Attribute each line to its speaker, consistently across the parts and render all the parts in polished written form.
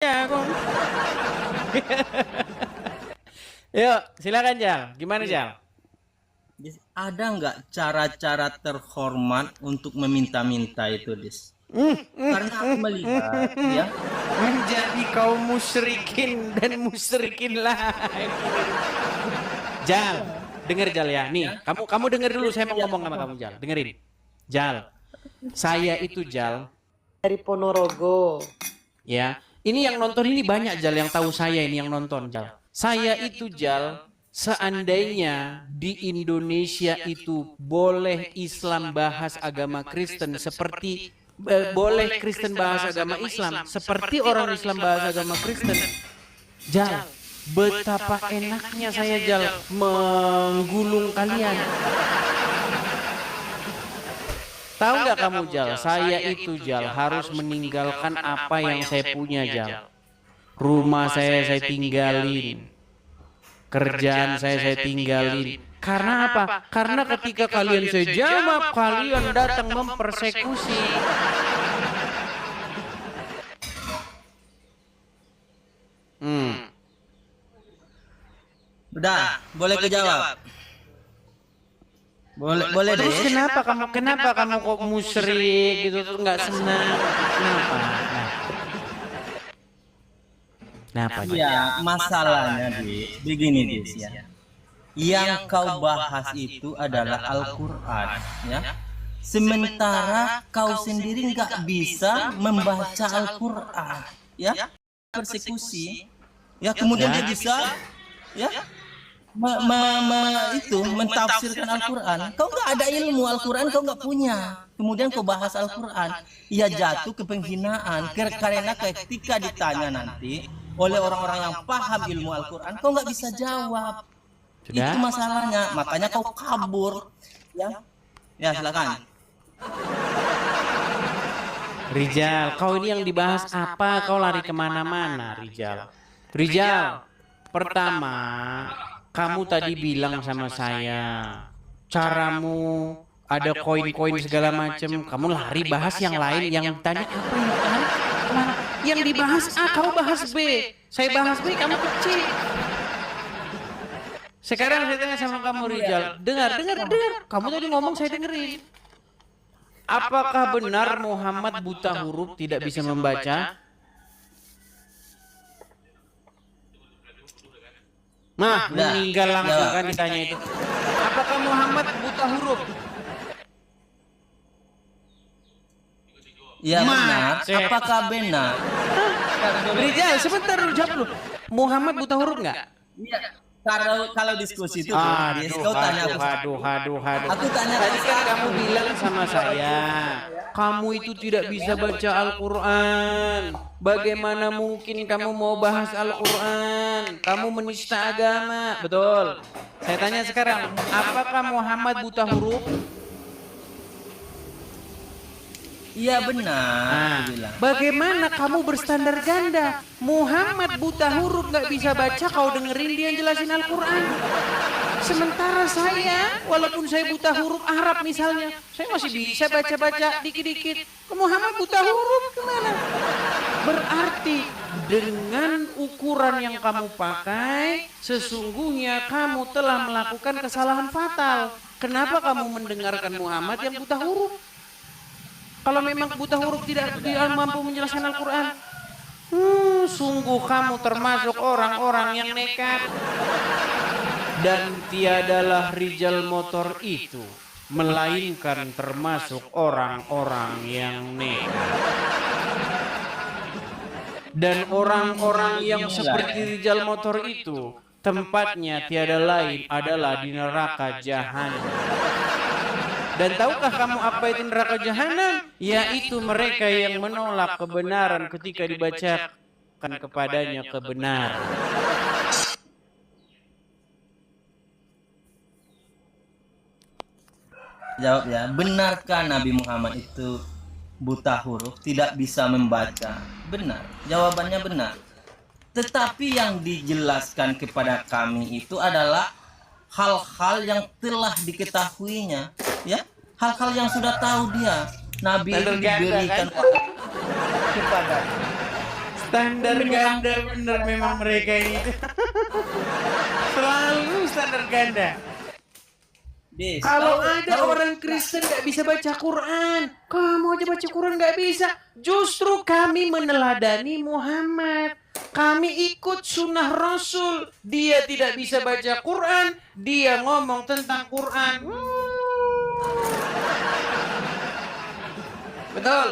Speaker 1: Ya, kok. Yuk, silakan Jal. Gimana Jal?
Speaker 2: Ada nggak cara-cara terhormat untuk meminta-minta itu, Dis? Karena aku melihat ya,
Speaker 1: Menjadi kaum musyrikin dan musyrikin lain. Jal, denger Jal ya. Nih, kamu denger dulu saya mau ngomong sama kamu Jal. Dengerin. Jal, saya itu Jal
Speaker 3: Dari Ponorogo.
Speaker 1: ya. Ini yang nonton ini banyak Jal yang tahu saya ini yang nonton Jal. Saya itu Jal, seandainya di Indonesia itu boleh Islam bahas agama Kristen seperti boleh Kristen bahas agama Islam seperti orang Islam bahas agama Kristen, Jal, betapa enaknya saya Jal menggulung kalian. Tahu nggak kamu Jal, saya itu Jal harus meninggalkan apa yang saya punya Jal. Rumah saya tinggalin. Kerjaan saya tinggalin. Karena apa? Karena ketika kalian saya jawab, kalian datang mempersekusi.
Speaker 2: udah boleh kejawab. Boleh deh.
Speaker 1: Terus kenapa kamu kok musyrik gitu tuh nggak senang? Kenapa? Kenapa?
Speaker 2: Ya, masalahnya begini Dis ya. Yang kau bahas itu adalah Al-Quran ya. Sementara kau sendiri nggak bisa membaca Al-Quran ya. Persekusi ya, kemudian dia bisa ya mentafsirkan Al-Quran. Kau nggak ada ilmu Al-Quran, kau nggak punya. Kemudian kau bahas Al-Quran, ia jatuh ke penghinaan. Karena ketika ditanya nanti oleh orang-orang yang paham ilmu Al-Quran, kau nggak bisa jawab.
Speaker 1: Sudah?
Speaker 2: Itu masalahnya. Makanya kau kabur. Ya silakan.
Speaker 1: Rijal, kau ini yang dibahas apa? Kau lari kemana-mana, Rijal. Rijal, pertama, kamu tadi bilang sama saya, caramu ada koin-koin segala macam. Kamu lari bahas yang lain, yang tanya apa yang kan? Kemana? Yang dibahas A, kamu bahas B. Saya bahas B, kamu kecil. Sekarang saya tanya sama kamu, Rijal. Dengar. Kamu tadi ngomong saya dengerin. Apakah benar Muhammad buta huruf tidak bisa membaca? Nah, meninggal langsung kan ditanya itu. Apakah Muhammad buta huruf?
Speaker 2: Ya benar. Apakah benar?
Speaker 1: Rijal, sebentar dulu jawab dulu. Muhammad buta huruf nggak?
Speaker 2: Iya. Kalau diskusi itu, kau tanya aku.
Speaker 1: Aduh.
Speaker 2: Aku tanya
Speaker 1: Tadi kan kamu bilang sama saya, kamu itu tidak bisa baca Al-Quran. Bagaimana mungkin kamu mau bahas Al-Quran? Kamu menista agama, betul. Saya tanya sekarang, apakah Muhammad buta huruf?
Speaker 2: Iya benar.
Speaker 1: Bagaimana kamu berstandar ganda? Muhammad buta huruf nggak bisa baca, kau dengerin dia jelasin Al-Quran. Sementara saya, walaupun saya buta huruf Arab misalnya, saya masih bisa baca-baca dikit-dikit. Muhammad buta huruf kemana? Berarti dengan ukuran yang kamu pakai, sesungguhnya kamu telah melakukan kesalahan fatal. Kenapa kamu mendengarkan Muhammad yang buta huruf? Kalau memang buta huruf tidak mampu menjelaskan Al-Quran, sungguh kamu termasuk orang-orang yang nekat. Dan tiadalah Rijal motor itu, melainkan termasuk orang-orang yang nekat. Dan orang-orang yang seperti Rijal motor itu, tempatnya tiada lain adalah di neraka jahanam. Dan tahukah kamu apa itu neraka jahanam? Yaitu mereka yang menolak kebenaran ketika dibacakan kepadanya kebenaran.
Speaker 2: Jawab ya, benarkah Nabi Muhammad itu buta huruf, tidak bisa membaca? Benar, jawabannya benar. Tetapi yang dijelaskan kepada kami itu adalah hal-hal yang telah diketahuinya, ya, hal-hal yang sudah tahu dia. Nabi itu diberikan kepada
Speaker 1: Standar ganda bener memang mereka ini. Selalu standar ganda.
Speaker 2: Dis,
Speaker 1: Kalau
Speaker 2: kau-
Speaker 1: ada orang Kristen nggak bisa baca Quran, kamu aja baca Quran nggak bisa. Justru kami meneladani Muhammad. Kami ikut sunnah Rasul. Dia tidak bisa baca Quran, dia ngomong tentang Quran. Betul.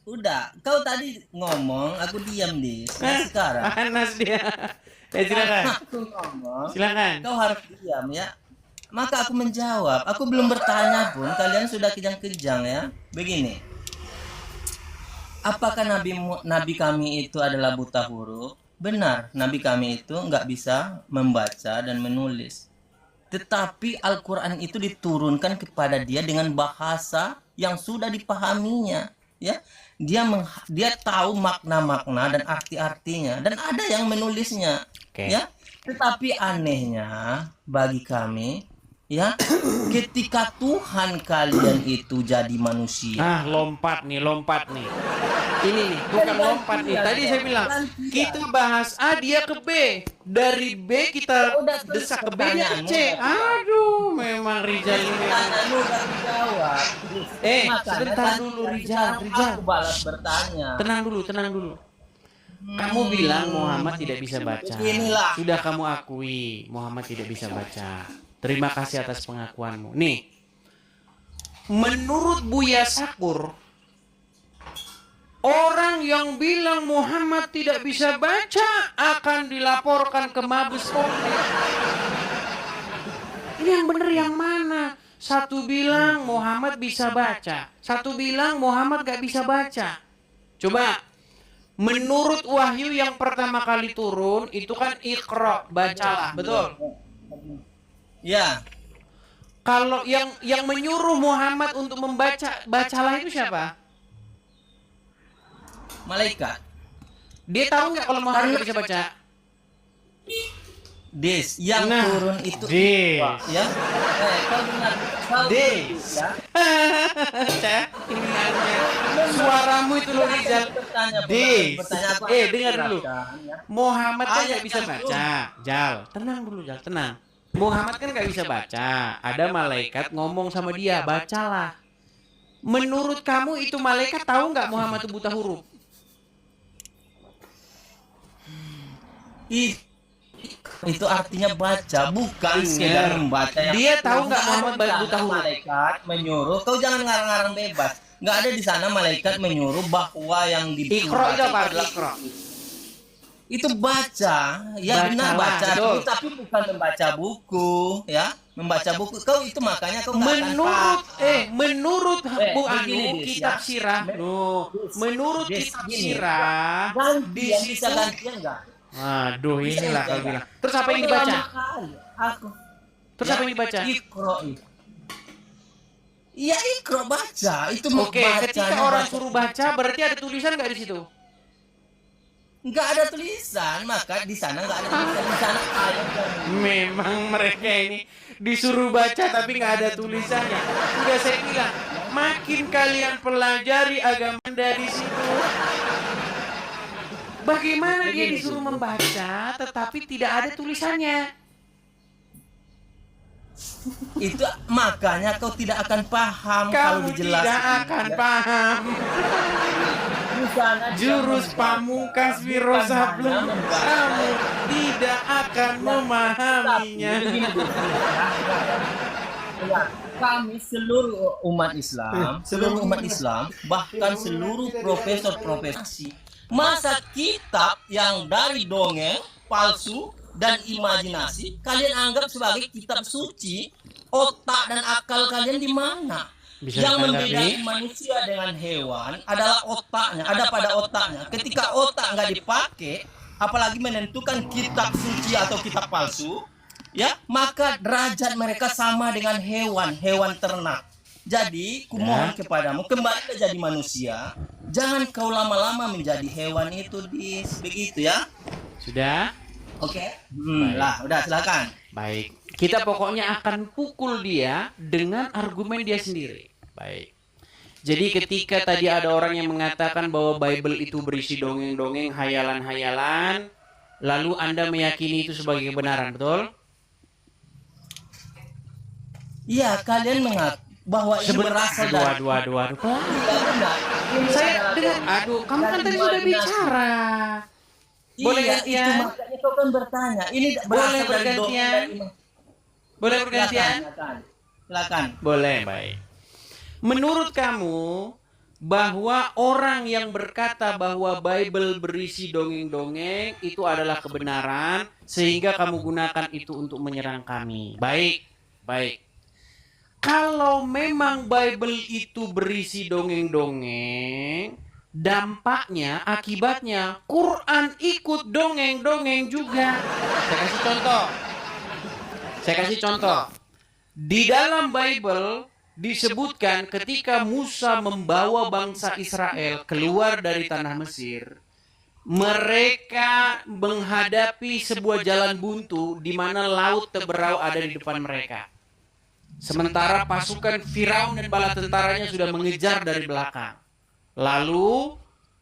Speaker 2: udah, kau tadi ngomong, aku diam, Dis. Nah, sekarang
Speaker 1: Panas dia. Silakan.
Speaker 2: aku ngomong,
Speaker 1: Silakan.
Speaker 2: kau harus diam ya. Maka aku menjawab. Aku belum bertanya pun, kalian sudah kejang-kejang ya. Begini. Apakah nabi kami itu adalah buta huruf? Benar, nabi kami itu nggak bisa membaca dan menulis. Tetapi Al-Quran itu diturunkan kepada dia dengan bahasa yang sudah dipahaminya, ya. Dia tahu makna-makna dan arti-artinya, dan ada yang menulisnya,
Speaker 1: Oke.
Speaker 2: ya. Tetapi anehnya bagi kami, ya, ketika Tuhan kalian itu jadi manusia,
Speaker 1: Ah, lompat nih. Ini nih, bukan lompat nih. Tadi saya bilang, kita bahas A, dia ke B. Dari B kita desak ke B, dia ke C. Aduh, memang Rizal ini.
Speaker 2: pertanyaanmu udah dijawab. Makanya
Speaker 1: sebentar
Speaker 2: kan
Speaker 1: dulu,
Speaker 2: dari
Speaker 1: Rizal.
Speaker 2: sekarang aku balas bertanya.
Speaker 1: Tenang dulu. Kamu bilang Muhammad tidak bisa baca.
Speaker 2: Beginilah.
Speaker 1: Sudah kamu akui Muhammad tidak bisa baca. Terima kasih atas pengakuanmu. Nih, menurut Buya Sakur, orang yang bilang Muhammad tidak bisa baca akan dilaporkan ke Mabes Polri. Ini yang benar yang mana? Satu bilang Muhammad bisa baca, satu bilang Muhammad gak bisa baca. Coba, menurut wahyu yang pertama kali turun itu kan Iqra, bacalah, betul?
Speaker 2: Ya,
Speaker 1: Kalau yang menyuruh Muhammad untuk membaca, bacalah itu siapa?
Speaker 2: malaikat.
Speaker 1: Dia tahu nggak kalau Muhammad nggak bisa baca?
Speaker 2: Des, yang
Speaker 1: Nah,
Speaker 2: turun itu
Speaker 1: Des.
Speaker 2: Iqra, ya. Kau dengar, kau
Speaker 1: Des.
Speaker 2: ya.
Speaker 1: Cah, ini aneh. Suaramu itu loh Rizal. Des. Dengar dulu.
Speaker 2: Ya.
Speaker 1: Muhammad kan nggak
Speaker 2: Ayat
Speaker 1: bisa
Speaker 2: yang
Speaker 1: baca. Jal, tenang dulu Jal, tenang. Muhammad kan nggak bisa baca. Ada malaikat ngomong sama dia, bacalah. Menurut kamu itu malaikat tahu nggak Muhammad itu buta huruf?
Speaker 2: Itu artinya baca, bukan sekedar membaca.
Speaker 1: Dia tahu nggak Muhammad buta huruf?
Speaker 2: Malaikat menyuruh, kau jangan ngarang-ngarang bebas. Nggak ada di sana malaikat menyuruh bahwa yang di
Speaker 1: Iqra itu apa? Iqra.
Speaker 2: itu baca, ya benar baca,
Speaker 1: betul.
Speaker 2: tapi bukan membaca buku, ya, membaca buku. Kau itu makanya kau nggak akan
Speaker 1: Menurut Bu
Speaker 2: begini,
Speaker 1: Anu
Speaker 2: Des,
Speaker 1: kitab
Speaker 2: ya.
Speaker 1: sirah, menurut
Speaker 2: Des,
Speaker 1: kitab
Speaker 2: gini.
Speaker 1: sirah di
Speaker 2: Gantian bisa
Speaker 1: situ.
Speaker 2: gantian nggak?
Speaker 1: Aduh, inilah kau bilang. Terus apa yang
Speaker 2: Kau
Speaker 1: dibaca?
Speaker 2: lama kali. Aku.
Speaker 1: Terus apa yang dibaca?
Speaker 2: Iqra itu. Iya, Iqra baca. Itu
Speaker 1: Oke,
Speaker 2: bacanya
Speaker 1: ketika orang
Speaker 2: baca.
Speaker 1: suruh baca berarti ada tulisan nggak di situ?
Speaker 2: Nggak ada tulisan, maka di sana nggak ada tulisan. Di sana ayat yang
Speaker 1: Memang mereka ini disuruh baca tapi nggak ada tulisannya. Sudah saya bilang, makin kalian pelajari agama dari situ. Bagaimana dia disuruh membaca tetapi tidak ada tulisannya?
Speaker 2: itu makanya kau tidak akan paham kalau
Speaker 1: Kamu
Speaker 2: dijelaskan.
Speaker 1: tidak akan paham.
Speaker 2: Di sana dia
Speaker 1: Jurus
Speaker 2: membaca,
Speaker 1: pamungkas
Speaker 2: bukan
Speaker 1: Wirosablen,
Speaker 2: hanya membaca.
Speaker 1: kamu tidak akan memahaminya.
Speaker 2: Begini, Bu. Ya, kami seluruh umat Islam, bahkan seluruh profesor-profesor, masa kitab yang dari dongeng, palsu, dan imajinasi kalian anggap sebagai kitab suci, otak dan akal kalian di mana?
Speaker 1: Bisa
Speaker 2: Yang
Speaker 1: ditanggapi?
Speaker 2: membedakan manusia dengan hewan adalah otaknya, ada pada otaknya. Ketika otak nggak dipakai, apalagi menentukan kitab suci atau kitab palsu, ya, maka derajat mereka sama dengan hewan ternak. Jadi, kumohon kepadamu, kembali jadi manusia. Jangan kau lama-lama menjadi hewan itu, begitu ya.
Speaker 1: Sudah?
Speaker 2: Oke? Lah, udah silakan.
Speaker 1: Baik. Kita pokoknya akan pukul dia dengan argumen dia sendiri. Baik. Jadi ketika tadi ada orang yang mengatakan bahwa Bible itu berisi dongeng-dongeng, hayalan-hayalan, lalu Anda meyakini itu sebagai kebenaran, betul?
Speaker 2: Iya, kalian mengaku bahwa ini berasal dari
Speaker 1: Aduh. Saya dengar, kamu kan tadi sudah bicara. Boleh
Speaker 2: iya,
Speaker 1: gantian?
Speaker 2: itu makanya kau kan bertanya. Ini
Speaker 1: Boleh
Speaker 2: berasal dari
Speaker 1: bergantian? Boleh bergantian?
Speaker 2: Silakan.
Speaker 1: Boleh, baik. Menurut kamu, bahwa orang yang berkata bahwa Bible berisi dongeng-dongeng itu adalah kebenaran, sehingga kamu gunakan itu untuk menyerang kami. Baik. Kalau memang Bible itu berisi dongeng-dongeng, dampaknya, akibatnya, Quran ikut dongeng-dongeng juga. Saya kasih contoh. Di dalam Bible disebutkan ketika Musa membawa bangsa Israel keluar dari tanah Mesir, mereka menghadapi sebuah jalan buntu di mana laut Teberau ada di depan mereka. Sementara pasukan Firaun dan bala tentaranya sudah mengejar dari belakang. Lalu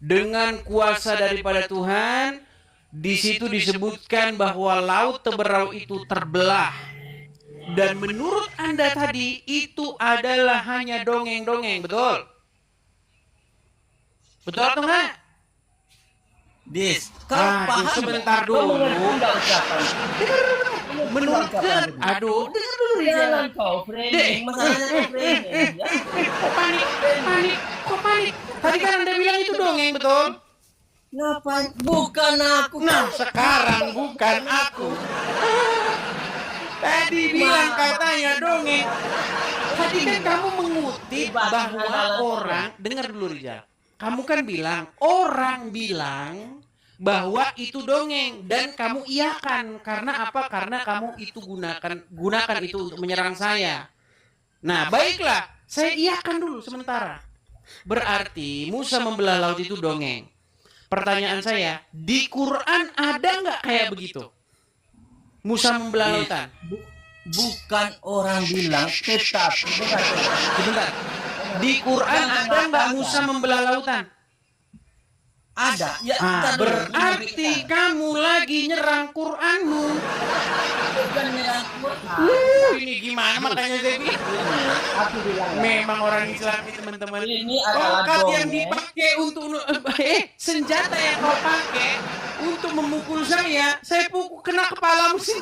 Speaker 1: dengan kuasa daripada Tuhan, di situ disebutkan bahwa laut Teberau itu terbelah. Dan menurut Anda tadi itu adalah hanya dongeng-dongeng, betul? Betul atau enggak?
Speaker 2: Dis, kau paham?
Speaker 1: Sebentar dulu. Menurut dengar dulu
Speaker 2: Jangan kau framing, masalahnya kau framing. Ya.
Speaker 1: Kok panik? Tadi kan Anda bilang itu dongeng, betul?
Speaker 2: Ngapain? Bukan aku.
Speaker 1: Nah, sekarang bukan aku. Tadi bilang katanya dongeng. Tadi kan kamu mengutip bahwa orang, dengar dulu Rijal. Kamu kan bilang, orang bilang bahwa itu dongeng dan kamu iyakan. Karena apa? Karena kamu itu gunakan itu untuk menyerang saya. Nah, baiklah, saya iyakan dulu sementara. Berarti Musa membelah laut itu dongeng. Pertanyaan saya, di Quran ada nggak kayak begitu? Musa membelah lautan.
Speaker 2: Bukan orang bilang, tetapi
Speaker 1: Sebentar. Di Quran ada nggak Musa membelah lautan?
Speaker 2: ada. Ya,
Speaker 1: Berarti kamu lagi nyerang Quranmu.
Speaker 2: bukan nyerang Quran.
Speaker 1: Ini gimana makanya saya bilang.
Speaker 2: Aku bilang
Speaker 1: Memang orang Islam ini teman-teman.
Speaker 2: Ini adalah
Speaker 1: Tongkat yang
Speaker 2: dongeng.
Speaker 1: dipakai untuk senjata yang kau pakai untuk memukul saya pukul kena kepalamu sih.